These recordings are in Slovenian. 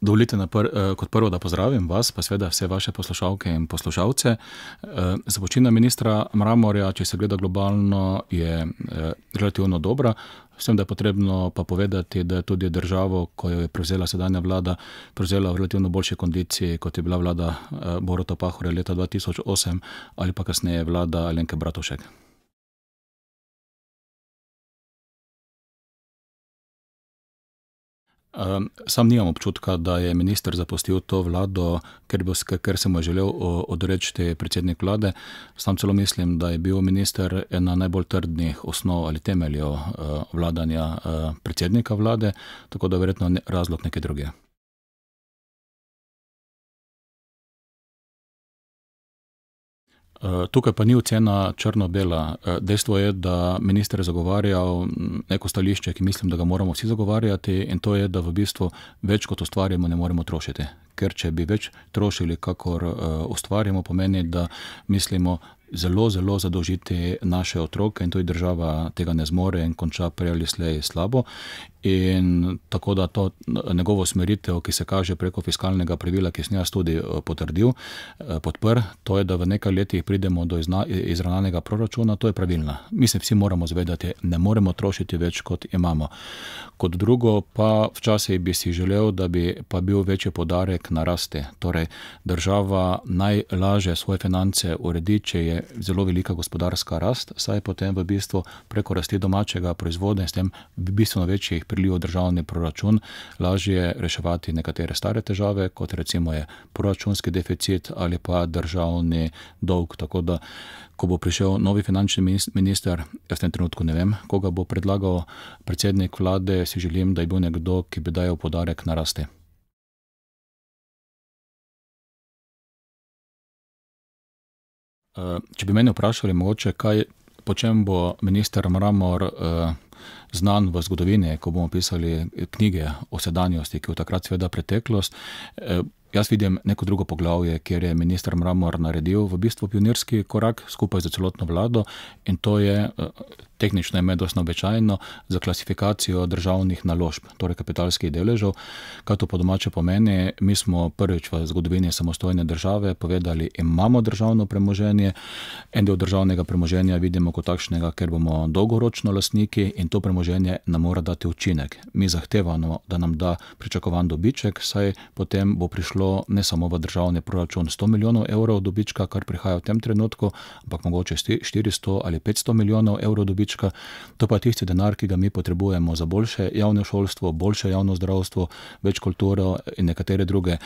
Dovolite kot prvo, da pozdravim vas, pa seveda vse vaše poslušalke in poslušalce. Započina ministra Mramorja, če se gleda globalno, je relativno dobra. S tem, da je potrebno pa povedati, da je tudi državo, ko jo je prevzela sedanja vlada, prevzela v relativno boljši kondiciji, kot je bila vlada Boruta Pahorja leta 2008 ali pa kasneje vlada Alenke Bratušek. Sam nimam občutka, da je minister zapustil to vlado, ker se mu je želel odreči predsednik vlade. Sam celo mislim, da je bil minister ena najbolj trdnih osnov ali temeljev vladanja predsednika vlade, tako da verjetno razlog nekaj drugega. Tukaj pa ni ocena črno-bela. Dejstvo je, da minister je zagovarjal neko stališče, ki mislim, da ga moramo vsi zagovarjati, in to je, da v bistvu več kot ustvarjamo, ne moremo trošiti. Ker če bi več trošili, kakor ustvarjamo, pomeni, da mislimo zelo zadolžiti naše otroke, in tudi država tega ne zmore in konča prej ali slej slabo. In tako da to njegovo usmeritev, ki se kaže preko fiskalnega pravila, ki sem jaz tudi podprl, to je, da v nekaj letih pridemo do izravnanega proračuna, to je pravilno. Mislim, vsi moramo zavedati, ne moremo trošiti več, kot imamo. Kot drugo pa včasih bi si želel, da bi pa bil večji poudarek na rasti. Torej, država najlažje svoje finance uredi, če je zelo velika gospodarska rast, saj potem v bistvu preko rasti domačega proizvoda in s tem bistveno večjih prilivov državni proračun lažje reševati nekatere stare težave, kot recimo je proračunski deficit ali pa državni dolg. Tako da, ko bo prišel novi finančni minister, jaz v tem trenutku ne vem, koga bo predlagal predsednik vlade, si želim, da je bil nekdo, ki bi dajal poudarek na rasti. Če bi mene vprašali mogoče, po čem bo minister Mramor znan v zgodovini, ko bomo pisali knjige o sedanjosti, ki je takrat seveda preteklost, jaz vidim neko drugo poglavje, kjer je minister Mramor naredil v bistvu pionirski korak skupaj z celotno vlado, in to je, tehnično je dosti običajno, za klasifikacijo državnih naložb, torej kapitalskih deležev. Kaj to po domače pomeni? Mi smo prvič v zgodovini samostojne države povedali, imamo državno premoženje, en del državnega premoženja vidimo kot takšnega, ker bomo dolgoročno lastniki, in to premoženje nam mora dati učinek. Mi zahtevamo, da nam da pričakovan dobiček, saj potem bo prišlo ne samo v državni proračun 100 milijonov evrov dobička, kar prihaja v tem trenutku, ampak mogoče 400 ali 500 milijonov evrov dobička. To pa je tisti denar, ki ga mi potrebujemo za boljše javno šolstvo, boljše javno zdravstvo, več kulturo in nekatere druge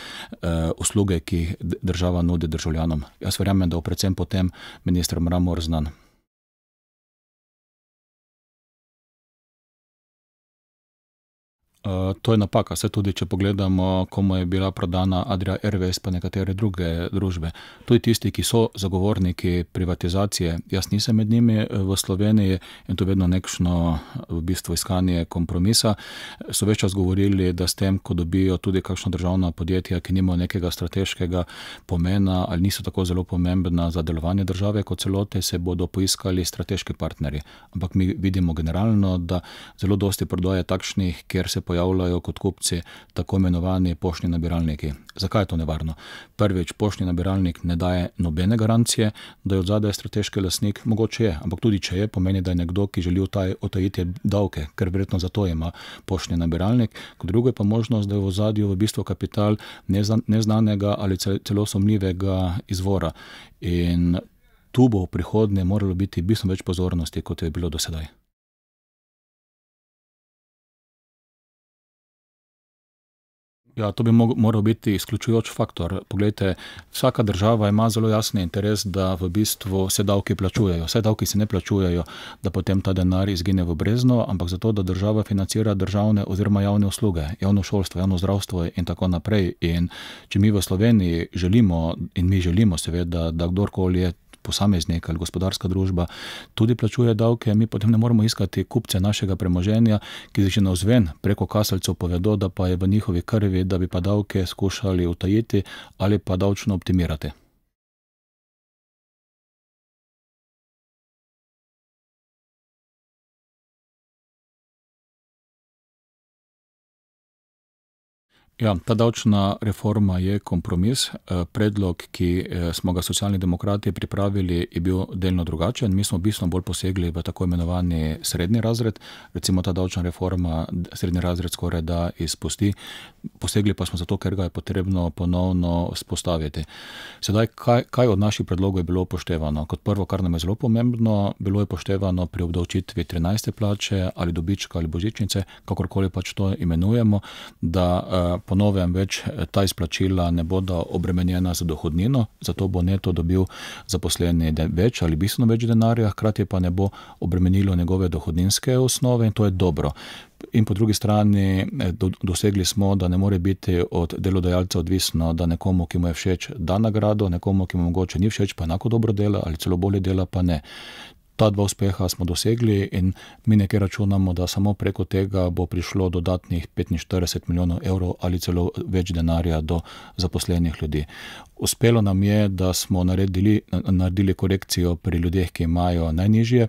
usluge, ki jih država nudi državljanom. Jaz verjamem, da bo predvsem potem minister Mramor znan. To je napaka, saj tudi če pogledamo, komu je bila prodana Adria Airways pa nekatere druge družbe. Tudi tisti, ki so zagovorniki privatizacije, jaz nisem med njimi v Sloveniji, in to vedno nekšno v bistvu iskanje kompromisa, so več čas govorili, da s tem, ko dobijo tudi kakšno državna podjetja, ki nimajo nekega strateškega pomena ali niso tako zelo pomembna za delovanje države kot celote, se bodo poiskali strateški partnerji. Ampak mi vidimo generalno, da zelo dosti prodaje takšnih, kjer se pojavljajo kot kupci tako imenovani poštni nabiralniki. Zakaj je to nevarno? Prvič, poštni nabiralnik ne daje nobene garancije, da je odzadaj strateški lastnik, mogoče je, ampak tudi če je, pomeni, da je nekdo, ki želi utajiti davke, ker verjetno zato ima poštni nabiralnik. Kot drugo je pa možnost, da je v ozadju v bistvu kapital neznanega ali celo sumljivega izvora. In tu bo v prihodnje moralo biti bistveno več pozornosti, kot je bilo do sedaj. Ja, to bi moral biti izključujoč faktor. Poglejte, vsaka država ima zelo jasen interes, da v bistvu se davki plačujejo. Vse davki se ne plačujejo, da potem ta denar izgine v brezno, ampak zato, da država financira državne oziroma javne usluge, javno šolstvo, javno zdravstvo in tako naprej. In če mi v Sloveniji želimo, in mi želimo seveda, da kdorkoli je posameznik ali gospodarska družba tudi plačuje davke, mi potem ne moremo iskati kupce našega premoženja, ki že navzven preko kaselcev povedo, da pa je v njihovi krvi, da bi pa davke skušali utajiti ali pa davčno optimirati. Ja, ta davčna reforma je kompromis. Predlog, ki smo ga Socialni demokrati pripravili, je bil delno drugačen. Mi smo bistveno bolj posegli v tako imenovani srednji razred. Recimo ta davčna reforma srednji razred skoraj da izpusti. Posegli pa smo zato, ker ga je potrebno ponovno spostaviti. Sedaj, kaj od naših predlogov je bilo upoštevano? Kot prvo, kar nam je zelo pomembno, bilo je upoštevano pri obdavčitvi 13. plače ali dobička ali božičnice, kakorkoli pač to imenujemo, da po novem več ta izplačila ne bodo obremenjena z dohodnino, zato bo neto dobil zaposleni več ali bistveno več denarja, hkrati pa ne bo obremenilo njegove dohodninske osnove in to je dobro. In po drugi strani dosegli smo, da ne more biti od delodajalca odvisno, da nekomu, ki mu je všeč, da nagrado, nekomu, ki mu mogoče ni všeč, pa enako dobro dela ali celo bolje dela, pa ne. Ta dva uspeha smo dosegli in mi nekaj računamo, da samo preko tega bo prišlo dodatnih 45 milijonov evrov ali celo več denarja do zaposlenih ljudi. Uspelo nam je, da smo naredili korekcijo pri ljudeh, ki imajo najnižje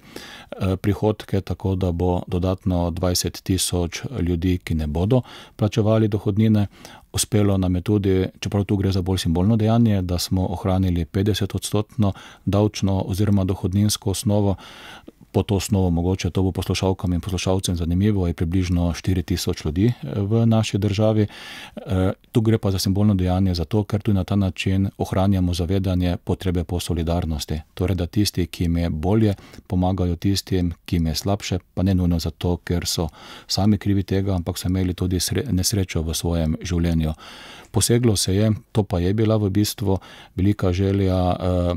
prihodke, tako da bo dodatno 20 tisoč ljudi, ki ne bodo plačevali dohodnine. Uspelo nam je tudi, čeprav tu gre za bolj simbolno dejanje, da smo ohranili 50% davčno oziroma dohodninsko osnovo. Po to osnovo mogoče to bo poslušalkam in poslušalcem zanimivo, je približno 4 tisoč ljudi v naši državi. Tu gre pa za simbolno dejanje zato, ker tudi na ta način ohranjamo zavedanje potrebe po solidarnosti. Torej, da tisti, ki jim je bolje, pomagajo tistim, ki jim je slabše, pa ne nujno zato, ker so sami krivi tega, ampak so imeli tudi nesrečo v svojem življenju. Poseglo se je, to pa je bila v bistvu velika želja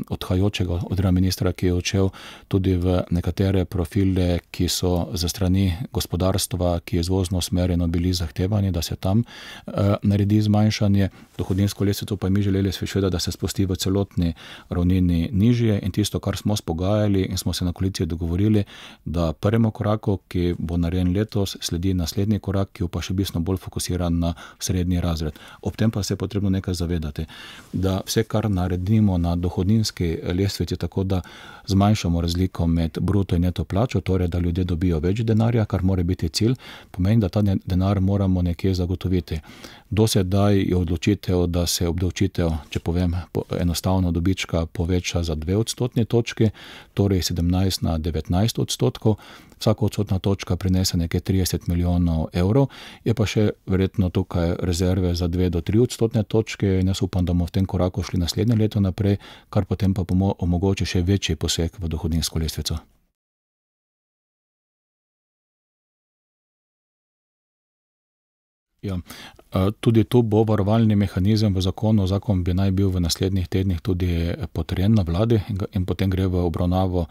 odhajajočega oziroma ministra, ki je odšel tudi v nekatere profile, ki so za strani gospodarstva, ki je izvozno usmerjeno, bili zahtevani, da se tam naredi zmanjšanje. Dohodninsko lestvico pa mi želeli seveda, da se spusti v celotni ravnini nižje in tisto, kar smo spogajali in smo se na koaliciji dogovorili, da prvemu koraku, ki bo narejen letos, sledi naslednji korak, ki je pa še bistveno bolj fokusiran na srednji razred. Ob tem pa se je potrebno nekaj zavedati, da vse, kar naredimo na dohodninski lestvici, tako da zmanjšamo razliko med bruto in neto plačo, torej da ljudje dobijo več denarja, kar mora biti cilj, pomeni, da ta denar moramo nekje zagotoviti. Do sedaj je odločitev, da se obdavčitev, če povem enostavno, dobička poveča za 2 odstotni točki, torej 17 na 19 odstotkov. Vsaka odstotna točka prinese nekaj 30 milijonov evrov, je pa še verjetno tukaj rezerve za 2 do 3 odstotne točke in jaz upam, da bomo v tem koraku šli naslednje leto naprej, kar potem pa omogoči še večji poseg v dohodninsko lestvico. Ja, tudi tu bo varovalni mehanizem v zakonu. Zakon bi naj bil v naslednjih tednih tudi potrjen na vladi in potem gre v obravnavo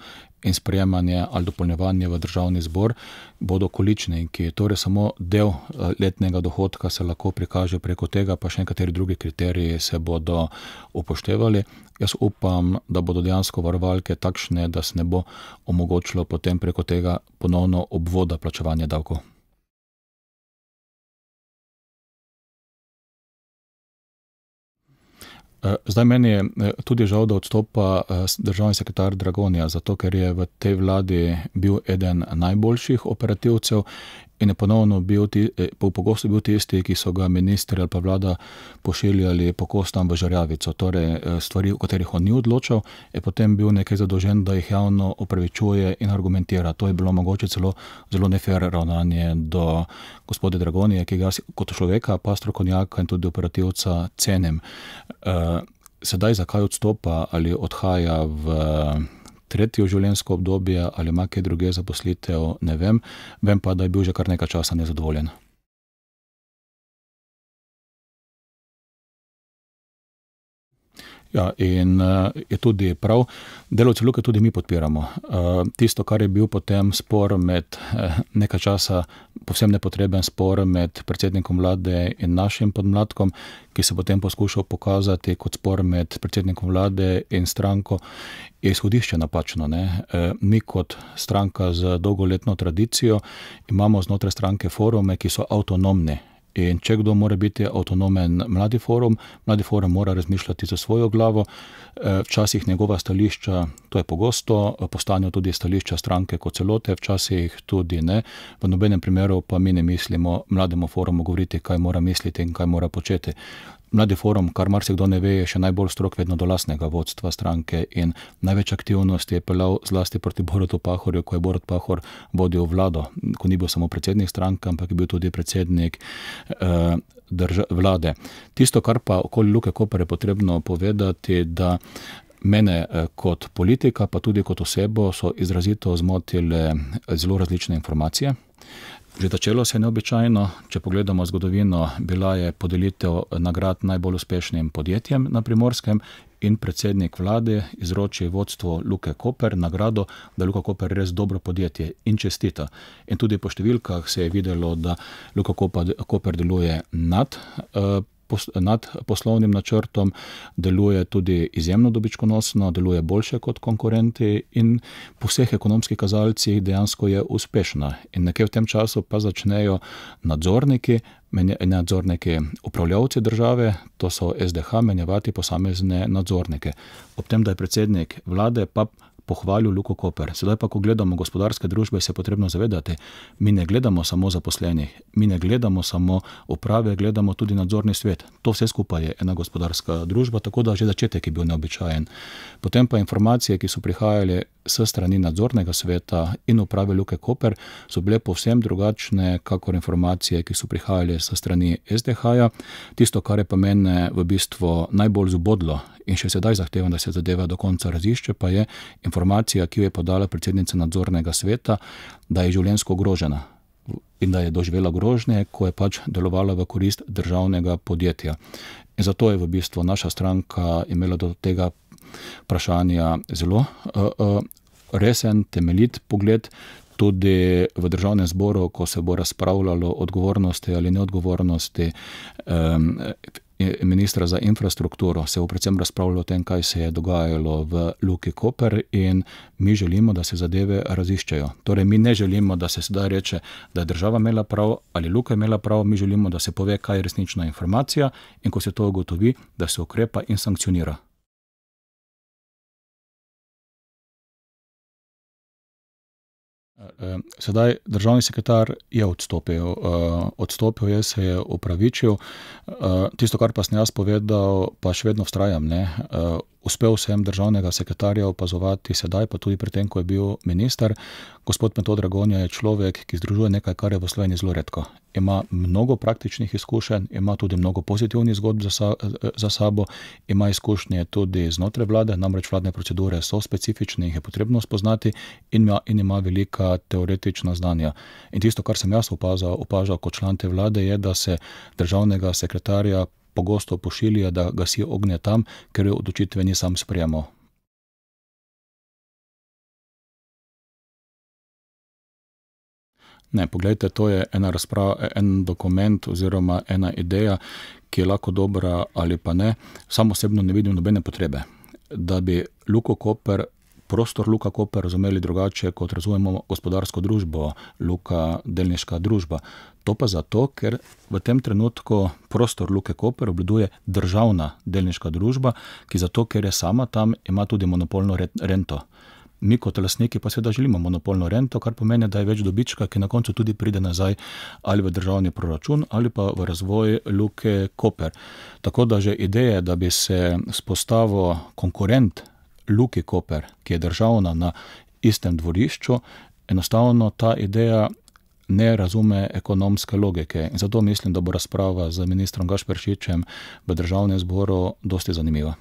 in sprejemanje ali dopolnjevanje v državni zbor. Bodo količniki, torej samo del letnega dohodka se lahko prikaže preko tega, pa še nekateri drugi kriteriji se bodo upoštevali. Jaz upam, da bodo dejansko varovalke takšne, da se ne bo omogočilo potem preko tega ponovno obvoda plačevanja davkov. Zdaj meni je tudi žal, da odstopa državni sekretar Dragonja, zato ker je v tej vladi bil eden najboljših operativcev in je ponovno pogosto bil tisti, ki so ga ministri ali pa vlada pošiljali po kostam v žerjavico. Torej stvari, o katerih on ni odločal, je potem bil nekaj zadolžen, da jih javno opravičuje in argumentira. To je bilo mogoče celo zelo nefer ravnanje do gospode Dragonje, ki ga kot človeka, pa strokovnjaka in tudi operativca cenim. Sedaj zakaj odstopa ali odhaja v tretje življenjsko obdobje ali ima kaj druge zaposlitev, ne vem. Vem pa, da je bil že kar nekaj časa nezadovoljen. Ja, in je tudi prav. Delavci Luke tudi mi podpiramo. Tisto, kar je bil potem spor med nekaj časa, povsem nepotreben spor med predsednikom vlade in našim podmladkom, ki se potem poskušal pokazati kot spor med predsednikom vlade in stranko, je izhodišče napačno, ne? Mi kot stranka z dolgoletno tradicijo imamo znotraj stranke forume, ki so avtonomni. In če kdo mora biti avtonomen Mladi forum mora razmišljati za svojo glavo. Včasih njegova stališča, to je pogosto, postanejo tudi stališča stranke kot celote, včasih tudi ne. V nobenem primeru pa mi ne mislimo Mlademu forumu govoriti, kaj mora misliti in kaj mora početi. Mladi forum, kar marsikdo ne ve, je še najbolj strog vedno do lastnega vodstva stranke in največ aktivnosti je peljal zlasti proti Borutu Pahorju, ko je Borut Pahor vodil vlado, ko ni bil samo predsednik stranke, ampak je bil tudi predsednik vlade. Tisto, kar pa okoli Luke Koper je potrebno povedati, da mene kot politika, pa tudi kot osebo so izrazito zmotile zelo različne informacije. Že začelo se je neobičajno, če pogledamo zgodovino, bila je podelitev nagrad najbolj uspešnim podjetjem na Primorskem in predsednik vlade izroči vodstvo Luke Koper nagrado, da je Luka Koper res dobro podjetje in čestita. In tudi po številkah se je videlo, da Luka Koper deluje nad poslovnim načrtom, deluje tudi izjemno dobičkonosno, deluje boljše kot konkurenti in po vseh ekonomskih kazalcih dejansko je uspešna. In nekje v tem času pa začnejo nadzorniki, upravljavci države, to so SDH, menjavati posamezne nadzornike. Ob tem, da je predsednik vlade pa pohvalil Luko Koper. Sedaj pa, ko gledamo gospodarske družbe, se je potrebno zavedati, mi ne gledamo samo zaposlenih, mi ne gledamo samo uprave, gledamo tudi nadzorni svet. To vse skupaj je ena gospodarska družba, tako da že začetek je bil neobičajen. Potem pa informacije, ki so prihajale s strani nadzornega sveta in uprave Luke Koper, so bile povsem drugačne, kakor informacije, ki so prihajale s strani SDH-ja. Tisto, kar je pa mene v bistvu najbolj zbodlo in še sedaj zahtevam, da se zadeva do konca razišče, pa je informacija, ki jo je podala predsednica nadzornega sveta, da je življenjsko ogrožena in da je doživela grožnje, ko je pač delovala v korist državnega podjetja. In zato je v bistvu naša stranka imela do tega vprašanja zelo resen, temeljit pogled. Tudi v državnem zboru, ko se bo razpravljalo o odgovornosti ali neodgovornosti ministra za infrastrukturo, se bo predvsem razpravljalo o tem, kaj se je dogajalo v Luki Koper in mi želimo, da se zadeve raziščejo. Torej, mi ne želimo, da se sedaj reče, da je država imela prav ali Luka imela prav, mi želimo, da se pove, kaj je resnična informacija in ko se to ugotovi, da se ukrepa in sankcionira. Sedaj državni sekretar je odstopil je, se je opravičil. Tisto, kar pa sem jaz povedal, pa še vedno vztrajam, ne. Uspel sem državnega sekretarja opazovati sedaj, pa tudi pri tem, ko je bil minister. Gospod Metod Dragonja je človek, ki združuje nekaj, kar je v Sloveniji zelo redko. Ima mnogo praktičnih izkušenj, ima tudi mnogo pozitivnih zgodb za sabo, ima izkušnje tudi znotraj vlade, namreč vladne procedure so specifične, jih je potrebno spoznati in ima velika teoretična znanja. In tisto, kar sem jaz opažal kot član te vlade, je, da se državnega sekretarja pogosto pošilja, da gasi ognje tam, ker odločitve ni sam sprejemal. Ne, poglejte, to je ena razprava, en dokument oziroma ena ideja, ki je lahko dobra ali pa ne. Sam osebno ne vidim nobene potrebe, da bi prostor Luka Koper razumeli drugače, kot razumemo gospodarsko družbo, Luka delniška družba. To pa zato, ker v tem trenutku prostor Luke Koper obvladuje državna delniška družba, ki zato, ker je sama tam, ima tudi monopolno rento. Mi kot lastniki pa seveda želimo monopolno rento, kar pomeni, da je več dobička, ki na koncu tudi pride nazaj ali v državni proračun ali pa v razvoj Luke Koper. Tako da že ideje, da bi se vzpostavil konkurent Luki Koper, ki je državna na istem dvorišču, enostavno ta ideja ne razume ekonomske logike. In zato mislim, da bo razprava z ministrom Gašperšičem v državnem zboru dosti zanimiva.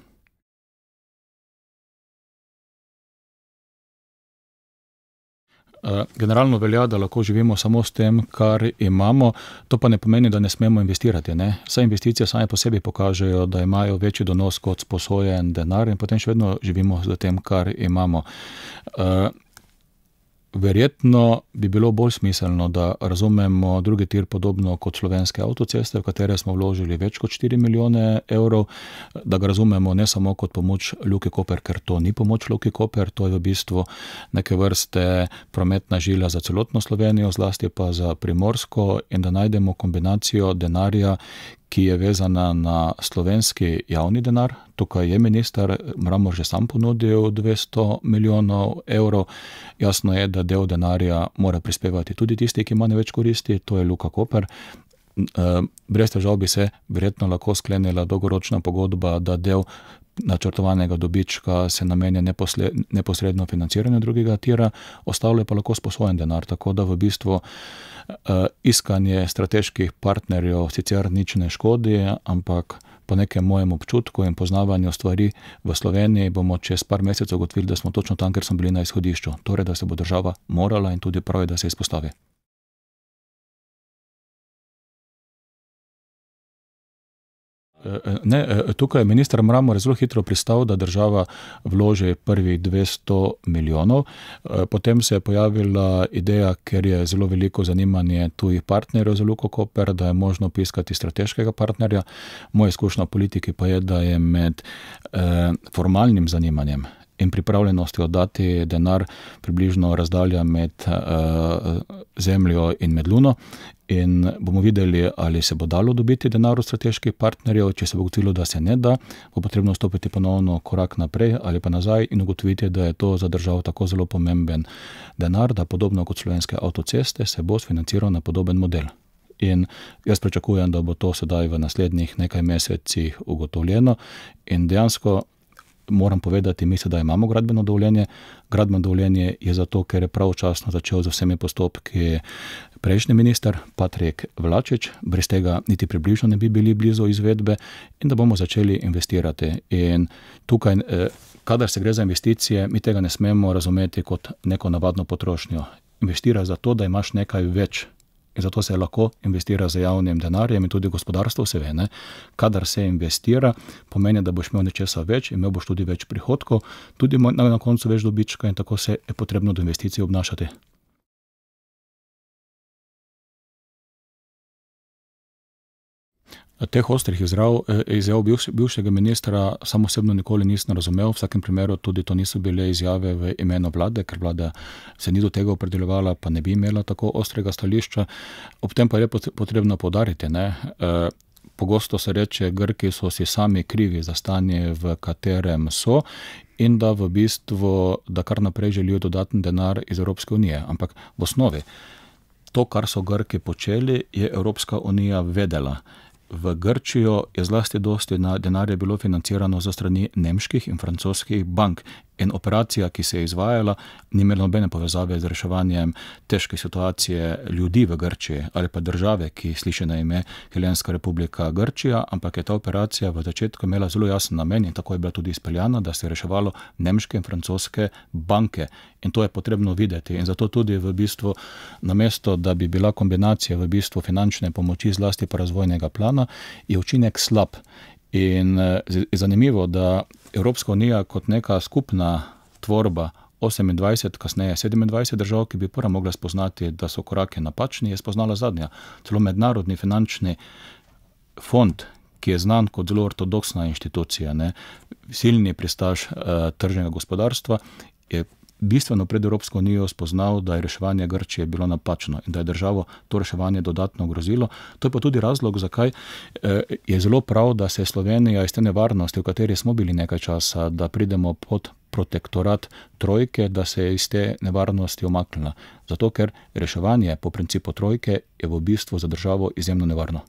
Generalno velja, da lahko živimo samo s tem, kar imamo, to pa ne pomeni, da ne smemo investirati, ne. Vse investicije same po sebi pokažejo, da imajo večji donos kot sposojen denar in potem še vedno živimo s tem, kar imamo. Verjetno bi bilo bolj smiselno, da razumemo drugi tir podobno kot Slovenske avtoceste, v katere smo vložili več kot 4 milijone evrov, da ga razumemo ne samo kot pomoč Luki Koper, ker to ni pomoč Luki Koper, to je v bistvu neke vrste prometna žila za celotno Slovenijo, zlasti pa za Primorsko, in da najdemo kombinacijo denarja, ki je vezana na slovenski javni denar. Tukaj je minister Mramor že sam ponudil 200 milijonov evrov. Jasno je, da del denarja mora prispevati tudi tisti, ki ima največ koristi, to je Luka Koper. Brez težav bi se verjetno lahko sklenila dolgoročna pogodba, da del načrtovanega dobička se namenja neposredno financiranju drugega tira, ostalo je pa lahko sposojen denar, tako da v bistvu iskanje strateških partnerjev sicer nič ne škodi, ampak po nekem mojem občutku in poznavanju stvari v Sloveniji bomo čez par mesecev ugotovili, da smo točno tam, kjer smo bili na izhodišču. Torej, da se bo država morala in tudi prav je, da se izpostavi. Ne, tukaj je minister Mramor zelo hitro pristal, da država vloži prvih 200 milijonov. Potem se je pojavila ideja, ker je zelo veliko zanimanje tujih partnerjev za Luko Koper, da je možno poiskati strateškega partnerja. Moja izkušnja v politiki pa je, da je med formalnim zanimanjem in pripravljenostjo dati denar približno razdalja med Zemljo in med Luno. In bomo videli, ali se bo dalo dobiti denar od strateških partnerjev. Če se bo ugotovilo, da se ne da, bo potrebno stopiti ponovno korak naprej ali pa nazaj in ugotoviti, da je to za državo tako zelo pomemben denar, da podobno kot Slovenske avtoceste se bo sfinanciral na podoben model. In jaz pričakujem, da bo to sedaj v naslednjih nekaj mesecih ugotovljeno in dejansko moram povedati, mi sedaj imamo gradbeno dovoljenje. Gradbeno dovoljenje je zato, ker je pravočasno začel z vsemi postopki prejšnji minister Patrik Vlačič, brez tega niti približno ne bi bili blizu izvedbe, in da bomo začeli investirati. In tukaj, kadar se gre za investicije, mi tega ne smemo razumeti kot neko navadno potrošnjo. Investira zato, da imaš nekaj več. In zato se lahko investira z javnim denarjem in tudi gospodarstvo se ve, ne. Kadar se investira, pomeni, da boš imel nečesa več, imel boš tudi več prihodkov, tudi na koncu več dobička in tako se je potrebno do investicij obnašati. Teh ostrih izjav bivšega ministra sam osebno nikoli nisem razumel, v vsakem primeru tudi to niso bile izjave v imenu vlade, ker vlada se ni do tega opredeljevala, pa ne bi imela tako ostrega stališča. Ob tem pa je potrebno poudariti, ne, pogosto se reče, Grki so si sami krivi za stanje, v katerem so, in da v bistvu, da kar naprej želijo dodaten denar iz Evropske unije. Ampak v osnovi, to, kar so Grki počeli, je Evropska unija vedela. V Grčijo je zlasti dosti denarja bilo financirano za strani nemških in francoskih bank. In operacija, ki se je izvajala, ni imela nobene povezave z reševanjem težke situacije ljudi v Grčiji ali pa države, ki sliši na ime Helenska republika Grčija, ampak je ta operacija v začetku imela zelo jasen namen in tako je bila tudi izpeljana, da se je reševalo nemške in francoske banke. In to je potrebno videti. In zato tudi v bistvu, namesto da bi bila kombinacija v bistvu finančne pomoči zlasti pa razvojnega plana, je učinek slab. In je zanimivo, da Evropska unija kot neka skupna tvorba 28, kasneje 27 držav, ki bi prva mogla spoznati, da so koraki napačni, je spoznala zadnja. Celo Mednarodni finančni fond, ki je znan kot zelo ortodoksna inštitucija, ne, silni pristaš tržnega gospodarstva, je bistveno pred Evropsko unijo spoznal, da je reševanje Grčije bilo napačno in da je državo to reševanje dodatno grozilo. To je pa tudi razlog, zakaj je zelo prav, da se Slovenija iz te nevarnosti, v kateri smo bili nekaj časa, da pridemo pod protektorat trojke, da se je iz te nevarnosti umaknila. Zato, ker reševanje po principu trojke je v bistvu za državo izjemno nevarno.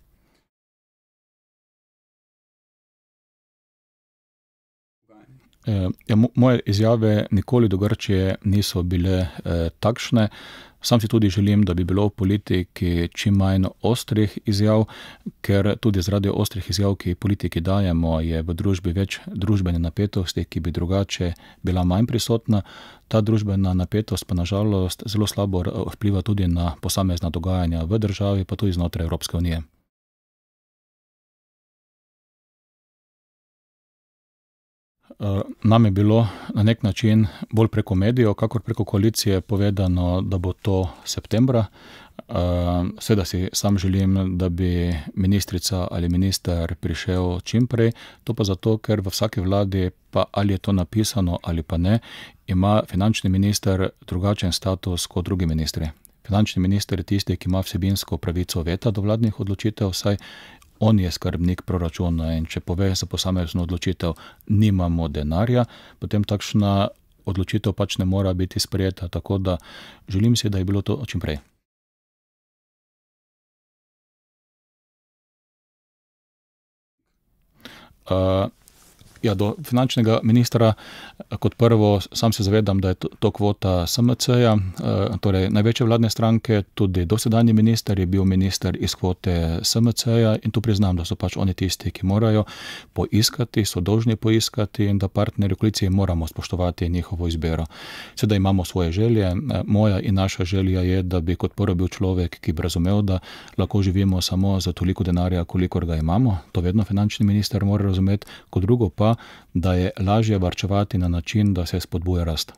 Moje izjave nikoli do Grčije niso bile takšne. Sam si tudi želim, da bi bilo v politiki čim manj ostrih izjav, ker tudi zaradi ostrih izjav, ki politiki dajemo, je v družbi več družbene napetosti, ki bi drugače bila manj prisotna. Ta družbena napetost pa nažalost zelo slabo vpliva tudi na posamezna dogajanja v državi, pa tudi znotraj Evropske unije. Nam je bilo na nek način bolj preko medijev, kakor preko koalicije povedano, da bo to septembra. Seveda si sam želim, da bi ministrica ali minister prišel čim prej, to pa zato, ker v vsaki vladi, pa ali je to napisano ali pa ne, ima finančni minister drugačen status kot drugi ministri. Finančni minister je tisti, ki ima vsebinsko pravico veta do vladnih odločitev, saj on je skrbnik proračuna in če pove za posamezno odločitev, nimamo denarja, potem takšna odločitev pač ne mora biti sprejeta, tako da želim si, da je bilo to čim prej. Do finančnega ministra kot prvo, sam se zavedam, da je to kvota SMC-ja, torej največje vladne stranke, tudi dosedanji minister je bil minister iz kvote SMC-ja in tu priznam, da so pač oni tisti, ki morajo poiskati, so dolžni poiskati in da partnerji v koaliciji moramo spoštovati njihovo izbiro. Seveda imamo svoje želje, moja in naša želja je, da bi kot prvo bil človek, ki bi razumel, da lahko živimo samo za toliko denarja, kolikor ga imamo, to vedno finančni minister mora razumeti, kot drugo pa, da je lažje varčevati na način, da se spodbuja rast.